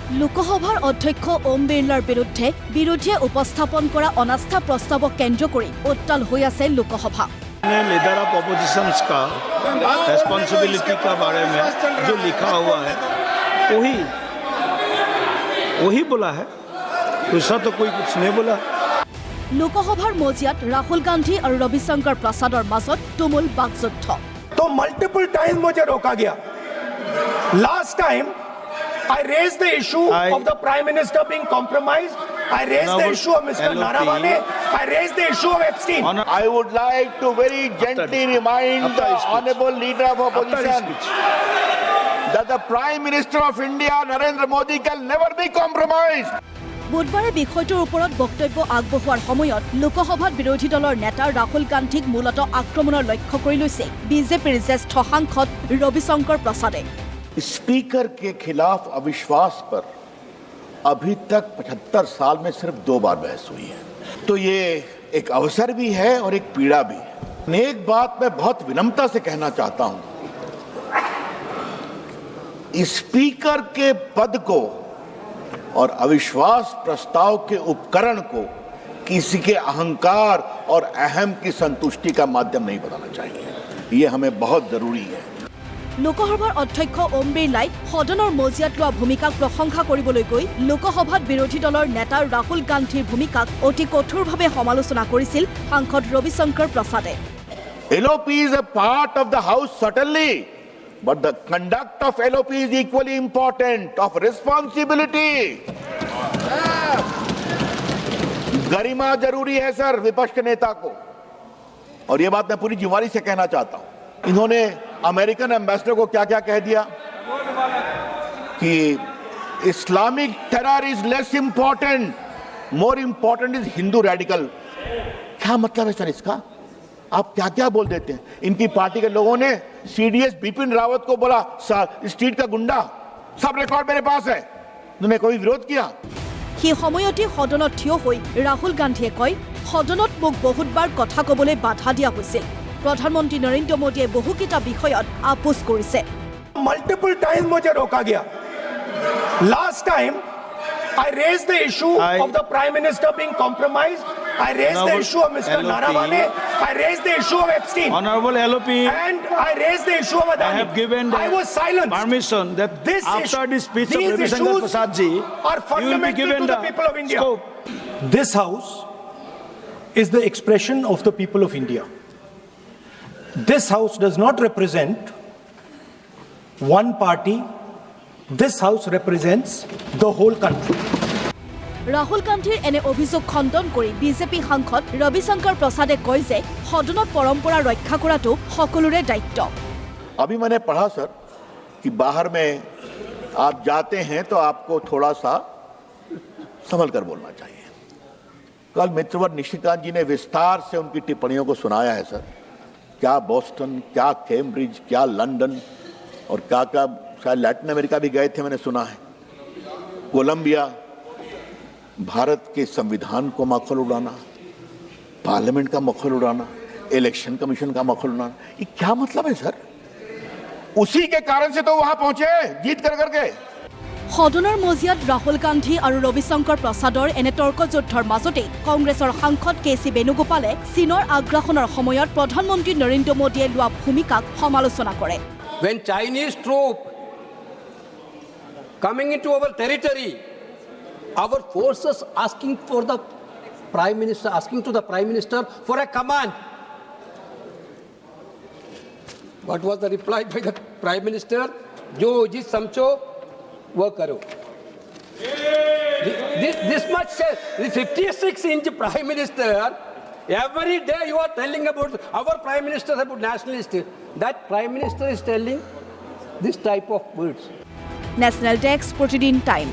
লোকসভাৰ অধ্যক্ষ ওম বিৰলাৰ বিৰুদ্ধে বিৰোধীয়ে উপস্থাপন কৰা অনাস্থা প্ৰস্তাৱক কেন্দ্ৰ কৰি উত্তাল হৈ আছে লোকসভা। लीडर ऑफ ऑपोजिशंस का रेस्पॉन्सिबिलिटी का बारे में जो लिखा हुआ है वही बोला है, दूसरा तो कोई कुछ नहीं बोला। লোকসভাৰ মজিয়াত ৰাহুল গান্ধী আৰু ৰবিশংকৰ প্ৰসাদৰ মাজত তুমুল বাকযুদ্ধ। तो मल्टीपल टाइम मुझे रोका गया। Last time I raised the issue of the Prime Minister being compromised. I raised the issue of Mr. Naravane. I raised the issue of Epstein. I would like to very gently remind the Honourable Leader of Opposition that the Prime Minister of India, Narendra Modi, can never be compromised. বুধবাৰে বিষয়টোৰ ওপৰত বক্তব্য আগবঢ়োৱাৰ সময়ত লোকসভাত বিৰোধী দলৰ নেতা ৰাহুল গান্ধীক মূলত আক্ৰমণৰ লক্ষ্য কৰি লৈছে বিজেপিৰ জ্যেষ্ঠ সাংসদ ৰবিশংকৰ প্ৰসাদে। स्पीकर के खिलाफ अविश्वास पर अभी तक 75 साल में सिर्फ 2 बार बहस हुई है, तो ये एक अवसर भी है और एक पीड़ा भी है। एक बात मैं बहुत विनम्रता से कहना चाहता हूं, स्पीकर के पद को और अविश्वास प्रस्ताव के उपकरण को किसी के अहंकार और अहम की संतुष्टि का माध्यम नहीं बनाना चाहिए। ये हमें बहुत जरूरी है। লোকসভাৰ অধ্যক্ষ ওম বিৰলাই সদনৰ মজিয়াত লোৱা ভূমিকাক প্ৰশংসা কৰিবলৈ গৈ লোকসভাত বিৰোধী দলৰ নেতা ৰাহুল গান্ধীৰ ভূমিকাক অতি কঠোৰভাৱে সমালোচনা কৰিছিল সাংসদ ৰবিশংকৰ প্ৰসাদে। LOP is a part of the house certainly, but the conduct of LOP is equally important, of responsibility. गरिमा जरूरी है सर विपक्ष के नेता को, और ये बात मैं पूरी जिम्मेदारी से कहना चाहता हूं। इन्होंने अमेरिकन एम्बेसडर को क्या क्या कह दिया कि Islamic terror is less important, more important is Hindu radical. क्या मतलब है सर इसका? आप क्या क्या बोल देते हैं? इनकी पार्टी के लोगों ने CDS बिपिन रावत को बोला स्ट्रीट का गुंडा, सब रिकॉर्ड मेरे पास है। उन्होंने कोई विरोध किया? সেই সময়তে সদনত থিয় হৈ ৰাহুল গান্ধীয়ে কয়, সদনত মোক বহুতবাৰ কথা ক'বলৈ বাধা দিয়া হৈছিল। প্ৰধানমন্ত্ৰী নৰেন্দ্ৰ মোদীয়ে বহুকেইটা বিষয়ত আপোচ কৰিছে। मल्टीपल टाइम मुझे रोका गया। Last time I raised the issue of the Prime Minister being compromised. I raised the issue of Mr. Naravane. I raised the issue of Epstein. Honorable LOP, and I raised the issue of Adani. I have given I was silenced. permission that this after this speech of these Ravishankar issues Prasad ji, are fundamental to the people of India. scope. This house is the expression of the people of India. This house does not represent one party. This house represents the whole country. Rahul গান্ধীৰ এনে অভিযোগ খণ্ডন কৰি BJP সাংসদ ৰবিশংকৰ প্ৰসাদে কয় যে সদনত পৰম্পৰা ৰক্ষা কৰাটো সকলোৰে দায়িত্ব। अभी मैंने पढ़ा सर कि बाहर में आप जाते हैं तो आपको थोड़ा सा संभल कर बोलना चाहिए। कल मित्रवर निशिकांत जी ने विस्तार से उनकी टिप्पणियों को सुनाया है सर। क्या बोस्टन, क्या कैम्ब्रिज, क्या लंदन और क्या क्या शायद लैटिन अमेरिका भी गए थे, मैंने सुना है। कोलंबिया, भारत के संविधान को मखौल उड़ाना, पार्लियामेंट का मखौल उड़ाना, इलेक्शन कमीशन का मखौल उड़ाना, ये क्या मतलब है सर? उसी के कारण से तो वहां पहुंचे जीत कर करके। সদনৰ মজিয়াত ৰাহুল গান্ধী আৰু ৰবিশংকৰ প্ৰসাদৰ এনে তৰ্কযুদ্ধৰ মাজতে কংগ্ৰেছৰ সাংসদ KC বেণুগোপালে চীনৰ আগ্ৰাসনৰ সময়ত প্ৰধানমন্ত্ৰী নৰেন্দ্ৰ মোদীয়ে লোৱা ভূমিকাক সমালোচনা কৰে। When Chinese troop coming into our territory, our forces asking to the Prime Minister for a command. What was the reply by the Prime Minister? जो जिस समझो वो करो। This much says the 56-inch Prime Minister. Every day you are telling about our Prime Minister about nationalist. That Prime Minister is telling this type of words. National Desk, Protidian Time.